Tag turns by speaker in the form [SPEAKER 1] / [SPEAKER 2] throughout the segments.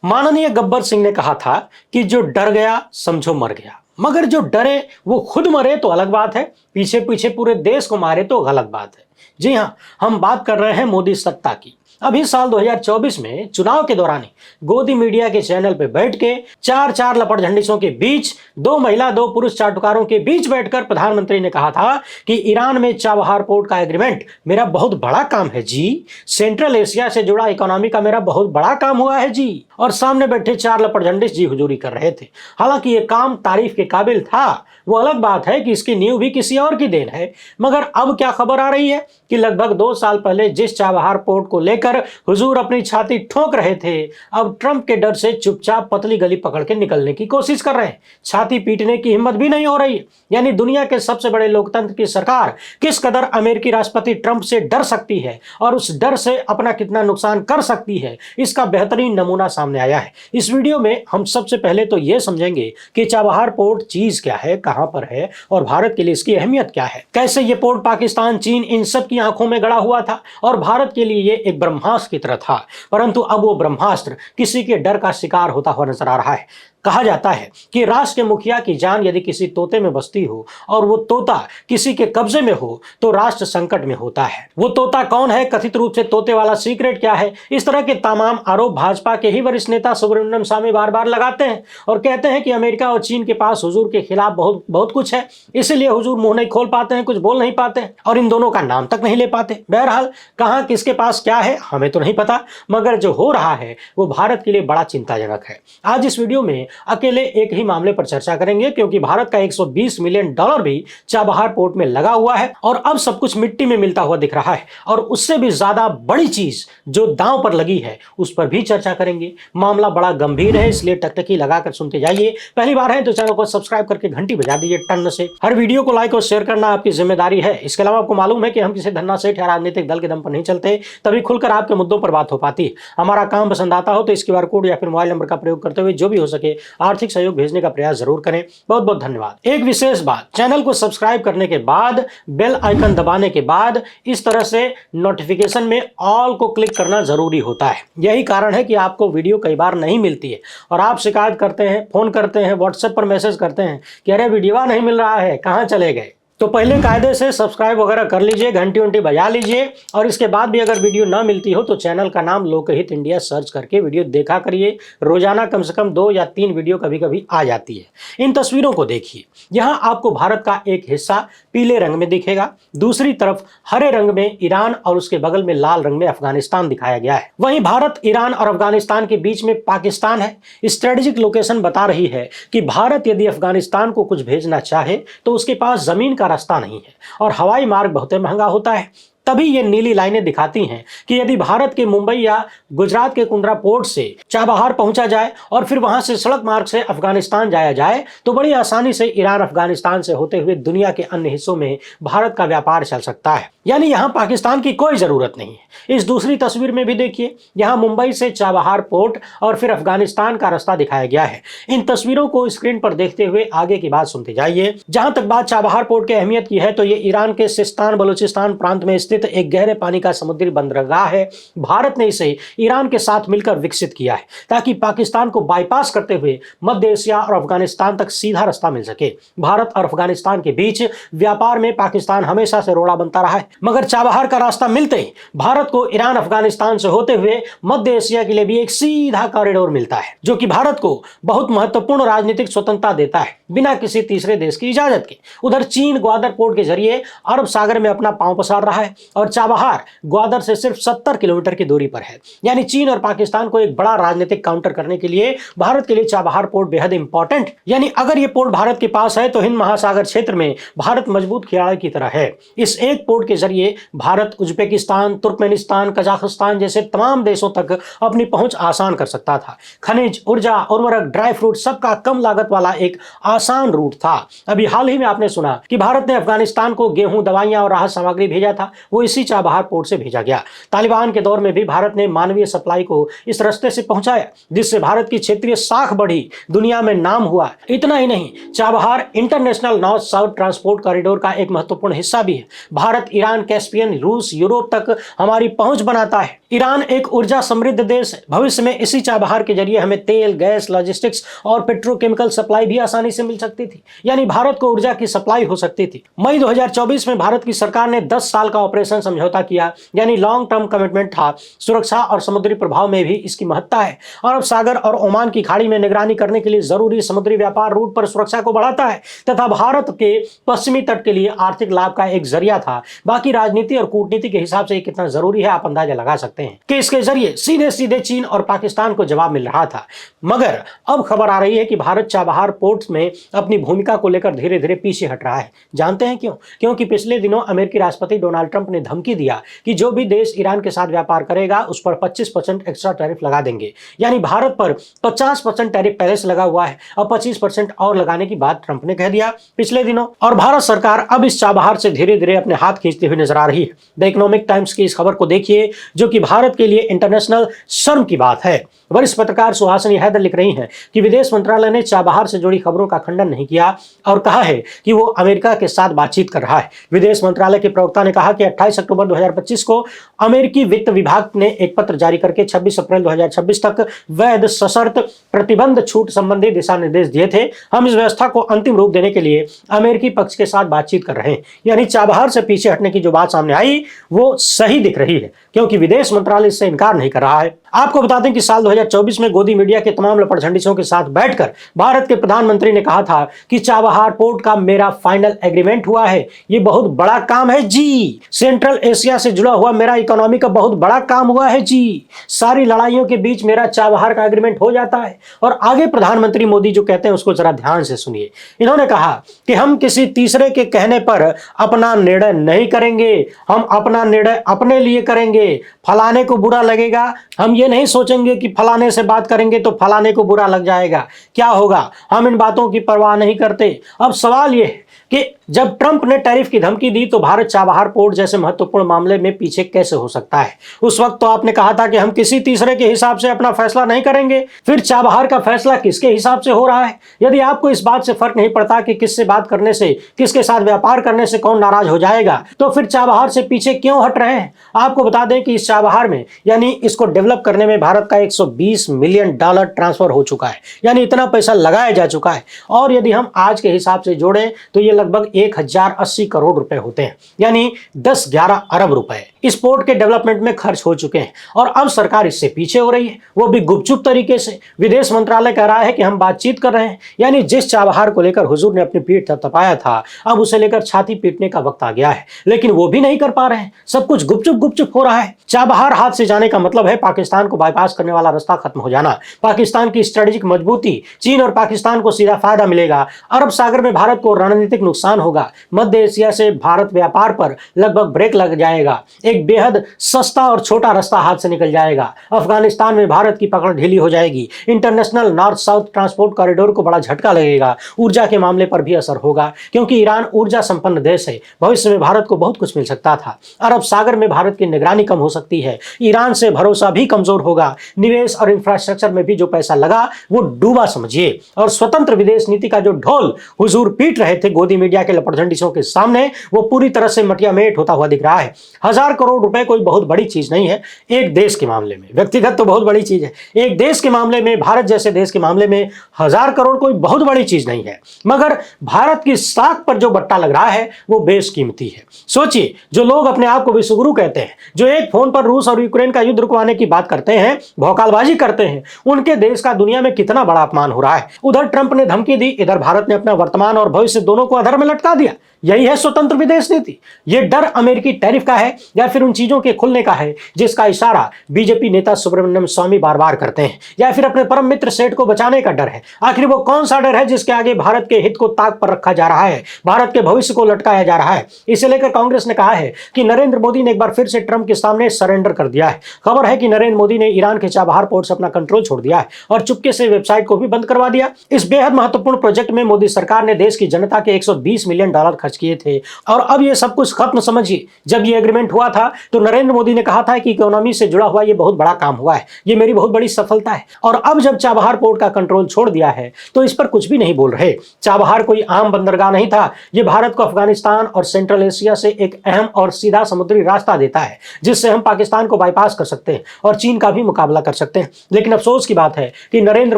[SPEAKER 1] माननीय गब्बर सिंह ने कहा था कि जो डर गया समझो मर गया, मगर जो डरे वो खुद मरे तो अलग बात है, पीछे पीछे पूरे देश को मारे तो गलत बात है। जी हाँ, हम बात कर रहे हैं मोदी सत्ता की। अभी साल 2024 में चुनाव के दौरान ही गोदी मीडिया के चैनल पे बैठ के चार लपटझंडिसों के बीच, दो महिला दो पुरुष चाटुकारों के बीच बैठकर प्रधानमंत्री ने कहा था कि ईरान में चाबहार पोर्ट का एग्रीमेंट मेरा बहुत बड़ा काम है जी, सेंट्रल एशिया से जुड़ा इकोनॉमी का मेरा बहुत बड़ा काम हुआ है जी। और सामने बैठे चार लपटझंडिस जी हुजूरी कर रहे थे। हालांकि ये काम तारीफ के काबिल था। वो अलग बात है कि इसकी नींव भी किसी और की देन है। मगर अब क्या खबर आ रही है कि लगभग 2 साल पहले जिस चाबहार पोर्ट को लेकर हुजूर अपनी छाती ठोक रहे थे, अब ट्रंप के डर से चुपचाप पतली गली पकड़ के निकलने की कोशिश कर रहे हैं। छाती पीटने की हिम्मत भी नहीं हो रही है। यानी दुनिया के सबसे बड़े लोकतंत्र की सरकार किस कदर अमेरिकी राष्ट्रपति ट्रंप से डर सकती है और उस डर से अपना कितना नुकसान कर सकती है, इसका बेहतरीन नमूना सामने आया है। इस वीडियो में हम सबसे पहले तो यह समझेंगे कि चाबहार पोर्ट चीज क्या है, कहां पर है और भारत के लिए इसकी अहमियत क्या है। कैसे यह पोर्ट पाकिस्तान, चीन, इन सब की आंखों में गड़ा हुआ था और भारत के लिए यह एक ब्रह्मास्त्र की तरह था, परंतु अब वो ब्रह्मास्त्र किसी के डर का शिकार होता हुआ नजर आ रहा है। कहा जाता है कि राष्ट्र के मुखिया की जान यदि किसी तोते में बसती हो और वो तोता किसी के कब्जे में हो तो राष्ट्र संकट में होता है। वो तोता कौन है, कथित रूप से तोते वाला सीक्रेट क्या है, इस तरह के तमाम आरोप भाजपा के ही वरिष्ठ नेता सुब्रमण्यम स्वामी बार बार लगाते हैं और कहते हैं कि अमेरिका और चीन के पास हुजूर के खिलाफ बहुत कुछ है, इसीलिए हुजूर मुंह नहीं खोल पाते हैं, कुछ बोल नहीं पाते हैं और इन दोनों का नाम तक नहीं ले पाते। बहरहाल कहां किसके पास क्या है हमें तो नहीं पता, मगर जो हो रहा है वो भारत के लिए बड़ा चिंताजनक है। आज इस वीडियो में अकेले एक ही मामले पर चर्चा करेंगे, क्योंकि भारत का $120 मिलियन भी चाबहार पोर्ट में लगा हुआ है और अब सब कुछ मिट्टी में मिलता हुआ दिख रहा है। और उससे भी ज्यादा बड़ी चीज जो दांव पर लगी है उस पर भी चर्चा करेंगे। मामला बड़ा गंभीर है, इसलिए टकटकी लगाकर सुनते जाइए। पहली बार है तो चैनल को सब्सक्राइब करके घंटी बजा दीजिए टन से। हर वीडियो को लाइक और शेयर करना आपकी जिम्मेदारी है। इसके अलावा आपको मालूम है कि हम किसी धन्ना सेठ या राजनीतिक दल के दम पर नहीं चलते, तभी खुलकर आपके मुद्दों पर बात हो पाती है। हमारा काम पसंद आता हो तो इस QR कोड या फिर मोबाइल नंबर का प्रयोग करते हुए जो भी हो सके आर्थिक सहयोग भेजने का प्रयास जरूर करें। बहुत बहुत धन्यवाद। एक विशेष बात, चैनल को सब्सक्राइब करने के बाद बेल आइकन दबाने के बाद इस तरह से नोटिफिकेशन में ऑल को क्लिक करना जरूरी होता है। यही कारण है कि आपको वीडियो कई बार नहीं मिलती है और आप शिकायत करते हैं, फोन करते हैं, व्हाट्सएप पर मैसेज करते हैं कि अरे वीडियो नहीं मिल रहा है, कहां चले गए। तो पहले कायदे से सब्सक्राइब वगैरह कर लीजिए, घंटी उंटी बजा लीजिए और इसके बाद भी अगर वीडियो ना मिलती हो तो चैनल का नाम लोकहित इंडिया सर्च करके वीडियो देखा करिए। रोजाना कम से कम 2 या 3 वीडियो कभी कभी आ जाती है। इन तस्वीरों को देखिए, यहाँ आपको भारत का एक हिस्सा पीले रंग में दिखेगा, दूसरी तरफ हरे रंग में ईरान और उसके बगल में लाल रंग में अफगानिस्तान दिखाया गया है। वहीं भारत, ईरान और अफगानिस्तान के बीच में पाकिस्तान है। स्ट्रेटेजिक लोकेशन बता रही है कि भारत यदि अफगानिस्तान को कुछ भेजना चाहे तो उसके पास जमीन का रास्ता नहीं है और हवाई मार्ग बहुत महंगा होता है। तभी ये नीली लाइनें दिखाती हैं कि यदि भारत के मुंबई या गुजरात के कुंद्रा पोर्ट से चाबहार पहुंचा जाए और फिर वहां से सड़क मार्ग से अफगानिस्तान जाया जाए तो बड़ी आसानी से ईरान अफगानिस्तान से होते हुए दुनिया के अन्य हिस्सों में भारत का व्यापार चल सकता है। यानी यहां पाकिस्तान की कोई जरूरत नहीं है। इस दूसरी तस्वीर में भी देखिए, यहां मुंबई से चाबहार पोर्ट और फिर अफगानिस्तान का रास्ता दिखाया गया है। इन तस्वीरों को स्क्रीन पर देखते हुए आगे की बात सुनते जाइए। जहां तक बात चाबहार पोर्ट की अहमियत की है तो ये ईरान के सिस्तान बलूचिस्तान प्रांत में स्थित एक गहरे पानी का समुद्री बंदरगाह है। भारत ने इसे ईरान के साथ मिलकर विकसित किया है ताकि पाकिस्तान को बाईपास करते हुए मध्य एशिया और अफगानिस्तान तक सीधा रास्ता मिल सके। भारत और अफगानिस्तान के बीच व्यापार में पाकिस्तान हमेशा से रोड़ा बनता रहा है, मगर चाबहार का रास्ता मिलते ही भारत को ईरान अफगानिस्तान से होते हुए मध्य एशिया के लिए भी एक सीधा कॉरिडोर मिलता है, जो कि भारत को बहुत महत्वपूर्ण राजनीतिक स्वतंत्रता देता है बिना किसी तीसरे देश की इजाजत के। उधर चीन ग्वादर पोर्ट के जरिए अरब सागर में अपना पांव पसार रहा है और चाबहार ग्वादर से सिर्फ 70 किलोमीटर की दूरी पर है। यानी चीन और पाकिस्तान को एक बड़ा राजनीतिक काउंटर करने के लिए भारत के लिए चाबहार पोर्ट बेहद इंपॉर्टेंट। यानी अगर ये पोर्ट भारत के पास है तो हिंद महासागर क्षेत्र में भारत मजबूत खिलाड़ी की तरह है। इस एक पोर्ट के जरिए भारत उज्बेकिस्तान, तुर्कमेनिस्तान, कजाकिस्तान जैसे तमाम देशों तक अपनी पहुंच आसान कर सकता था। खनिज, ऊर्जा, उर्वरक, ड्राई फ्रूट सबका कम लागत वाला एक आसान रूट था। अभी हाल ही में आपने सुना कि भारत ने अफगानिस्तान को गेहूं, दवाइयां और राहत सामग्री भेजा था। वो इसी चाबहार पोर्ट से भेजा गया। तालिबान के दौर में भी भारत ने मानवीय सप्लाई को इस रास्ते से पहुंचाया, जिससे भारत की क्षेत्रीय साख बढ़ी, दुनिया में नाम हुआ। इतना ही नहीं, Chabahar international north south transport corridor का एक महत्वपूर्ण हिस्सा भी है। भारत, ईरान, कैस्पियन, रूस, यूरोप तक हमारी पहुंच बनाता है। ईरान एक ऊर्जा समृद्ध देश है। भविष्य में इसी चाबहार के जरिए हमें तेल, गैस, लॉजिस्टिक्स और पेट्रोकेमिकल सप्लाई भी आसानी से मिल सकती थी, यानी भारत को ऊर्जा की सप्लाई हो सकती थी। मई 2024 में भारत की सरकार ने 10 साल का ऑपरेशन समझौता किया, यानी लॉन्ग टर्म कमिटमेंट था। सुरक्षा और समुद्री प्रभाव में भी इसकी महत्ता है। अरब सागर और ओमान की खाड़ी में निगरानी करने के लिए जरूरी समुद्री व्यापार रूट पर सुरक्षा को बढ़ाता है तथा भारत के पश्चिमी तट के लिए आर्थिक लाभ का एक जरिया था। बाकी राजनीति और कूटनीति के हिसाब से कितना जरूरी है आप अंदाजा लगा सकते हैं कि इसके जरिए सीधे सीधे चीन और पाकिस्तान को जवाब मिल रहा था। मगर अब खबर आ रही है कि भारत चाबहार पोर्ट में अपनी भूमिका को लेकर धीरे धीरे पीछे हट रहा है। जानते हैं क्यों? क्योंकि पिछले दिनों अमेरिकी राष्ट्रपति डोनाल्ड ट्रंप ने धमकी दिया कि जो भी देश ईरान के साथ व्यापार करेगा उस पर 25% एक्स्ट्रा टैरिफ लगा देंगे। यानी भारत पर 50% टैरिफ पहले से लगा हुआ है, अब 25% और लगाने की बात ट्रंप ने कह दिया पिछले दिनों। और भारत सरकार अब इस चाबहार से धीरे धीरे अपने हाथ खींचते हुए नजर आ रही है। द इकोनॉमिक टाइम्स की इस खबर को देखिए, जो कि भारत के लिए इंटरनेशनल शर्म की बात है। वरिष्ठ पत्रकार सुहासिनी हैदर लिख रही हैं कि विदेश मंत्रालय ने चाबहार से जुड़ी खबरों का खंडन नहीं किया और कहा है कि वो अमेरिका के साथ बातचीत कर रहा है। विदेश मंत्रालय के प्रवक्ता ने कहा कि 28 अक्टूबर 2025 को अमेरिकी वित्त विभाग ने एक पत्र जारी करके 26 अप्रैल 2026 तक वैध सशर्त प्रतिबंध छूट संबंधी दिशा निर्देश दिए थे। हम इस व्यवस्था को अंतिम रूप देने के लिए अमेरिकी पक्ष के साथ बातचीत कर रहे हैं। यानी चाबहार से पीछे हटने की जो बात सामने आई वो सही दिख रही है, क्योंकि विदेश मंत्रालय इससे इनकार नहीं कर रहा है। आपको बता दें कि साल 2024 में गोदी मीडिया के तमाम लपड़झंडियों के साथ बैठकर भारत के प्रधानमंत्री ने कहा था कि चाबहार पोर्ट का मेरा फाइनल एग्रीमेंट हुआ है। ये बहुत बड़ा काम है जी। सेंट्रल एशिया से जुड़ा हुआ मेरा इकोनॉमी का बहुत बड़ा काम हुआ है जी। सारी लड़ाइयों के बीच मेरा चाबहार का एग्रीमेंट हो जाता है। और आगे प्रधानमंत्री मोदी जो कहते हैं उसको जरा ध्यान से सुनिए। इन्होंने कहा कि हम किसी तीसरे के कहने पर अपना निर्णय नहीं करेंगे, हम अपना निर्णय अपने लिए करेंगे। फलाने को बुरा लगेगा, हम ये नहीं सोचेंगे कि फलाने से बात करेंगे तो फलाने को बुरा लग जाएगा, क्या होगा, हम इन बातों की परवाह नहीं करते। अब सवाल ये है कि जब ट्रंप ने टैरिफ की धमकी दी तो भारत चाबहार पोर्ट जैसे महत्वपूर्ण मामले में पीछे कैसे हो सकता है? उस वक्त तो आपने कहा था कि हम किसी तीसरे के हिसाब से अपना फैसला नहीं करेंगे। फिर चाबहार का फैसला किसके हिसाब से हो रहा है? यदि आपको इस बात से फर्क नहीं पड़ता कि किससे बात करने से, किसके साथ व्यापार करने से कौन नाराज हो जाएगा, तो फिर चाबहार से पीछे क्यों हट रहे हैं? आपको बता दें कि इस चाबहार में, यानी इसको डेवलप करने में भारत का $120 मिलियन ट्रांसफर हो चुका है, यानी इतना पैसा लगाया जा चुका है। और यदि हम आज के हिसाब से जोड़ें तो ये लगभग 1080 करोड़ रुपए होते हैं, यानी 10-11 अरब रुपए इस पोर्ट के डेवलपमेंट में खर्च हो चुके हैं। और अब सरकार इससे पीछे हो रही है, वो भी गुपचुप तरीके से। विदेश मंत्रालय कह रहा है कि हम बातचीत कर रहे हैं, यानी जिस चाबहार को लेकर हुजूर ने अपनी पीठ थपथपाया था, अब उसे लेकर छाती पीटने का वक्त आ गया है। लेकिन वो भी नहीं कर पा रहे हैं, सब कुछ गुपचुप गुपचुप हो रहा है। चाबहार हाथ से जाने का मतलब है पाकिस्तान को बाईपास करने वाला रास्ता खत्म हो जाना, पाकिस्तान की स्ट्रेटेजिक मजबूती, चीन और पाकिस्तान को सीधा फायदा मिलेगा, अरब सागर में भारत को रणनीतिक नुकसान होगा, मध्य एशिया से भारत व्यापार पर लगभग ब्रेक लग जाएगा, एक बेहद सस्ता और छोटा रास्ता हाथ से निकल जाएगा, अफगानिस्तान में भारत की पकड़ ढीली हो जाएगी, international north south transport corridor को बड़ा झटका लगेगा, ऊर्जा के मामले पर भी असर होगा क्योंकि ईरान ऊर्जा संपन्न देश है, भविष्य में भारत को बहुत कुछ मिल सकता था, अरब सागर में भारत की निगरानी कम हो सकती है, ईरान से भरोसा भी कमजोर होगा, निवेश और इंफ्रास्ट्रक्चर में भी जो पैसा लगा वो डूबा समझिए। और स्वतंत्र विदेश नीति का जो ढोल हुजूर पीट रहे थे गोदी मीडिया के लपड़झंडियों के सामने, वो पूरी तरह से मटियामेट होता हुआ दिख रहा है। 1000 करोड़ रुपए कोई बहुत बड़ी चीज नहीं है एक देश के मामले में, व्यक्तिगत तो बहुत बड़ी चीज है, एक देश के मामले में, भारत जैसे देश के मामले में 1000 करोड़ कोई बहुत बड़ी चीज नहीं है। मगर भारत की साख पर जो बट्टा लग रहा है वो बेशकीमती है। सोचिए, जो लोग अपने आप को विश्वगुरु कहते हैं, जो एक फोन पर रूस और यूक्रेन का युद्ध रुकवाने की बात करते हैं, भौकालबाजी करते हैं, उनके देश का दुनिया में कितना बड़ा अपमान हो रहा है। उधर ट्रंप ने धमकी दी, इधर भारत ने अपना वर्तमान और भविष्य दोनों को अधर में लटका दिया। यही है स्वतंत्र विदेश नीति। यह डर अमेरिकी टैरिफ का है या फिर उन चीजों के खुलने का है जिसका इशारा बीजेपी नेता सुब्रमण्यम स्वामी बार बार करते हैं, या फिर अपने परम मित्र सेठ को बचाने का डर है? आखिर वो कौन सा डर है जिसके आगे भारत के हित को ताक पर रखा जा रहा है, भारत के भविष्य को लटकाया जा रहा है? इसे लेकर कांग्रेस ने कहा है कि नरेंद्र मोदी ने एक बार फिर से ट्रंप के सामने सरेंडर कर दिया है। खबर है कि नरेंद्र मोदी ने ईरान के चाबहार पोर्ट से अपना कंट्रोल छोड़ दिया है और चुपके से वेबसाइट को भी बंद करवा दिया। इस बेहद महत्वपूर्ण प्रोजेक्ट में मोदी सरकार ने देश की जनता के 120 मिलियन डॉलर खर्च किए थे और अब ये सब कुछ खत्म समझिए। जब ये एग्रीमेंट हुआ था तो नरेंद्र मोदी ने कहा था कि इकोनॉमी से जुड़ा हुआ ये बहुत बड़ा काम हुआ है, ये मेरी बहुत बड़ी सफलता है। और अब जब चाबहार पोर्ट का कंट्रोल छोड़ दिया है तो इस पर कुछ भी नहीं बोल रहे। चाबहार कोई आम बंदरगाह नहीं था, ये भारत को अफगानिस्तान और सेंट्रल एशिया से एक अहम और सीधा समुद्री रास्ता देता है जिससे हम पाकिस्तान को बाईपास कर सकते हैं और चीन का भी मुकाबला कर सकते हैं। लेकिन अफसोस की बात है कि नरेंद्र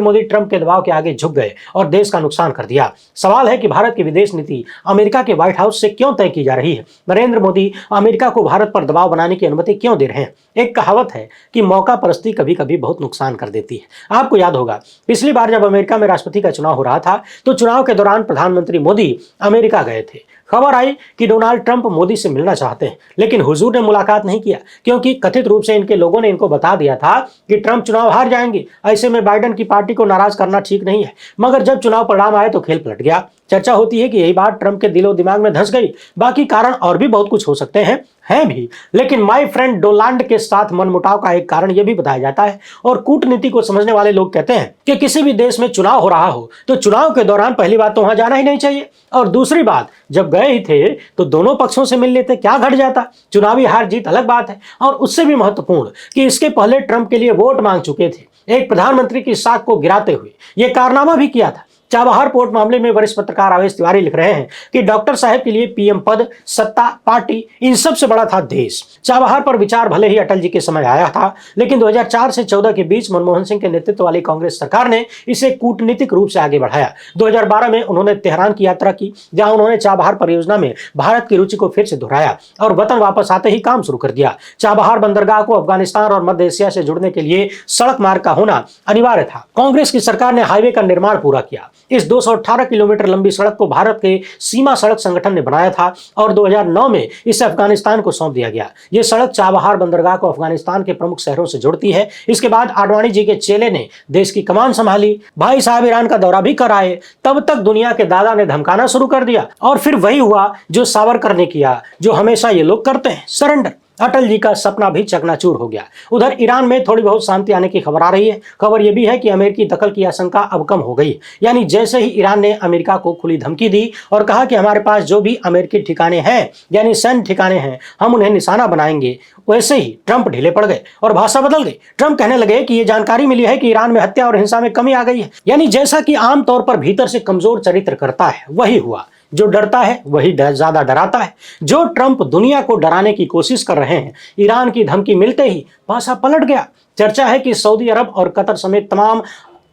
[SPEAKER 1] मोदी ट्रंप के दबाव के आगे झुक गए और देश का नुकसान कर दिया। सवाल है कि भारत की विदेश नीति अमेरिका के व्हाइट हाउस से क्यों तय की जा रही है? नरेंद्र मोदी अमेरिका को भारत पर दबाव बनाने की अनुमति क्यों दे रहे हैं? एक कहावत है कि मौका परस्ती कभी कभी बहुत नुकसान कर देती है। आपको याद होगा पिछली बार जब अमेरिका में राष्ट्रपति का चुनाव हो रहा था तो चुनाव के दौरान प्रधानमंत्री मोदी अमेरिका गए थे। खबर आई कि डोनाल्ड ट्रंप मोदी से मिलना चाहते हैं, लेकिन हुजूर ने मुलाकात नहीं किया क्योंकि कथित रूप से इनके लोगों ने इनको बता दिया था कि ट्रंप चुनाव हार जाएंगे, ऐसे में बाइडेन की पार्टी को नाराज करना ठीक नहीं है। मगर जब चुनाव परिणाम आए तो खेल पलट गया। चर्चा होती है कि यही बात ट्रंप के दिलो दिमाग में धंस गई। बाकी कारण और भी बहुत कुछ हो सकते हैं भी, लेकिन माय फ्रेंड डोनाल्ड के साथ मनमुटाव का एक कारण यह भी बताया जाता है और कूटनीति को समझने वाले लोग कहते हैं कि किसी भी देश में चुनाव हो रहा हो तो चुनाव के दौरान पहली बात तो वहां जाना ही नहीं चाहिए, और दूसरी बात जब गए ही थे तो दोनों पक्षों से मिल लेते, क्या घट जाता? चुनावी हार जीत अलग बात है, और उससे भी महत्वपूर्ण कि इसके पहले ट्रंप के लिए वोट मांग चुके थे, एक प्रधानमंत्री की साख को गिराते हुए यह कारनामा भी किया था। चाबहार पोर्ट मामले में वरिष्ठ पत्रकार आवेश तिवारी लिख रहे हैं कि डॉक्टर साहब के लिए पीएम पद, सत्ता, पार्टी, इन सब से बड़ा था देश। चाबहार पर विचार भले ही अटल जी के समय आया था, लेकिन 2004 से 14 के बीच मनमोहन सिंह के नेतृत्व वाली कांग्रेस सरकार ने इसे कूटनीतिक रूप से आगे बढ़ाया। 2012 में उन्होंने तेहरान की यात्रा की, जहां उन्होंने चाबहार परियोजना में भारत की रुचि को फिर से दोहराया और वतन वापस आते ही काम शुरू कर दिया। चाबहार बंदरगाह को अफगानिस्तान और मध्य एशिया से जुड़ने के लिए सड़क मार्ग का होना अनिवार्य था। कांग्रेस की सरकार ने हाईवे का निर्माण पूरा किया। इस 218 किलोमीटर लंबी सड़क को भारत के सीमा सड़क संगठन ने बनाया था और 2009 में इसे अफगानिस्तान को सौंप दिया गया। यह सड़क चाबहार बंदरगाह को अफगानिस्तान के प्रमुख शहरों से जोड़ती है। इसके बाद आडवाणी जी के चेले ने देश की कमान संभाली। भाई साहब ईरान का दौरा भी कराए। तब तक दुनिया के दादा ने धमकाना शुरू कर दिया और फिर वही हुआ जो सावरकर ने किया, जो हमेशा ये लोग करते हैं, सरेंडर। अटल जी का सपना भी चकनाचूर हो गया। उधर ईरान में थोड़ी बहुत शांति आने की खबर आ रही है। खबर यह भी है कि अमेरिकी दखल की आशंका अब कम हो गई। यानी जैसे ही ईरान ने अमेरिका को खुली धमकी दी और कहा कि हमारे पास जो भी अमेरिकी ठिकाने हैं, यानी सैन्य ठिकाने हैं, हम उन्हें निशाना बनाएंगे, वैसे ही ट्रंप ढीले पड़ गए और भाषा बदल गई। ट्रंप कहने लगे कि यह जानकारी मिली है कि ईरान में हत्या और हिंसा में कमी आ गई है। यानी जैसा कि आमतौर पर भीतर से कमजोर चरित्र करता है वही हुआ। जो डरता है वही ज्यादा डराता है। जो ट्रंप दुनिया को डराने की कोशिश कर रहे हैं, ईरान की धमकी मिलते ही भाषा पलट गया। चर्चा है कि सऊदी अरब और कतर समेत तमाम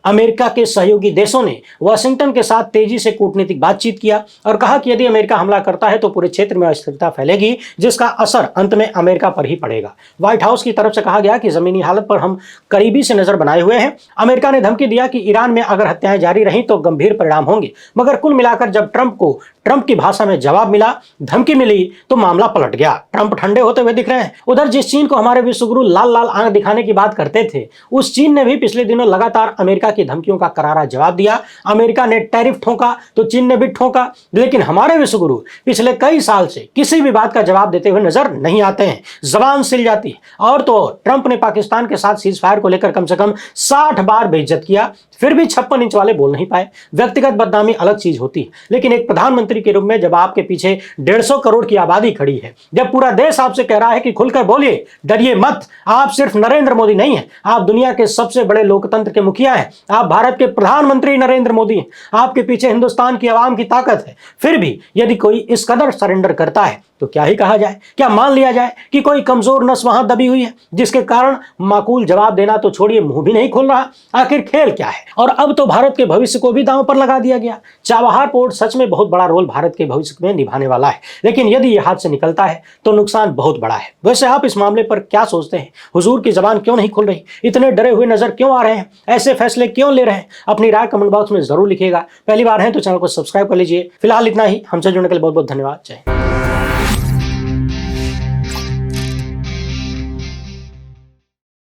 [SPEAKER 1] अमेरिका के सहयोगी देशों ने वाशिंगटन के साथ तेजी से कूटनीतिक बातचीत किया और कहा कि यदि अमेरिका हमला करता है तो पूरे क्षेत्र में अस्थिरता फैलेगी, जिसका असर अंत में अमेरिका पर ही पड़ेगा। व्हाइट हाउस की तरफ से कहा गया कि जमीनी हालत पर हम करीबी से नजर बनाए हुए हैं। अमेरिका ने धमकी दिया कि ईरान में अगर हत्याएं जारी रहीं तो गंभीर परिणाम होंगे। मगर कुल मिलाकर जब ट्रंप की भाषा में जवाब मिला, धमकी मिली, तो मामला पलट गया। ट्रंप ठंडे होते हुए दिख रहे हैं। उधर जिस चीन को हमारे विश्वगुरु लाल लाल आंख दिखाने की बात करते थे, उस चीन ने भी पिछले दिनों लगातार अमेरिका की धमकियों का करारा जवाब दिया। अमेरिका ने टैरिफ ठोका तो चीन ने भी ठोका, लेकिन हमारे विश्वगुरु पिछले कई साल से किसी भी बात का जवाब देते हुए नजर नहीं आते हैं। जबान सिल जाती है। और तो ट्रंप ने पाकिस्तान के साथ सीज फायर को लेकर कम से कम 60 बार बेइज्जत किया, फिर भी 56 इंच वाले बोल नहीं पाए। व्यक्तिगत बदनामी अलग चीज होती है, लेकिन एक प्रधानमंत्री के रूप में जब आपके पीछे 150 करोड़ की आबादी खड़ी है, जब पूरा देश आपसे कह रहा है कि खुलकर बोलिए, डरिए मत, आप सिर्फ नरेंद्र मोदी नहीं है, आप दुनिया के सबसे बड़े लोकतंत्र के मुखिया हैं, आप भारत के प्रधानमंत्री नरेंद्र मोदी हैं, आपके पीछे हिंदुस्तान की आवाम की ताकत है, फिर भी यदि कोई इस कदर सरेंडर करता है तो क्या ही कहा जाए? क्या मान लिया जाए कि कोई कमजोर नस वहां दबी हुई है जिसके कारण माकूल जवाब देना तो छोड़िए, मुंह भी नहीं खोल रहा? आखिर खेल क्या है? और अब तो भारत के भविष्य को भी दांव पर लगा दिया गया। चाबहार पोर्ट सच में बहुत बड़ा रोल भारत के भविष्य में निभाने वाला है, लेकिन यदि यह हाथ से निकलता है तो नुकसान बहुत बड़ा है। वैसे आप इस मामले पर क्या सोचते हैं? हुजूर की जबान क्यों नहीं खुल रही? इतने डरे हुए नजर क्यों आ रहे हैं? ऐसे फैसले क्यों ले रहे हैं? अपनी राय कमेंट बॉक्स में जरूर लिखिएगा। पहली बार है तो चैनल को सब्सक्राइब कर लीजिए। फिलहाल इतना ही। हमसे जुड़ने के लिए बहुत बहुत धन्यवाद। जय हिंद।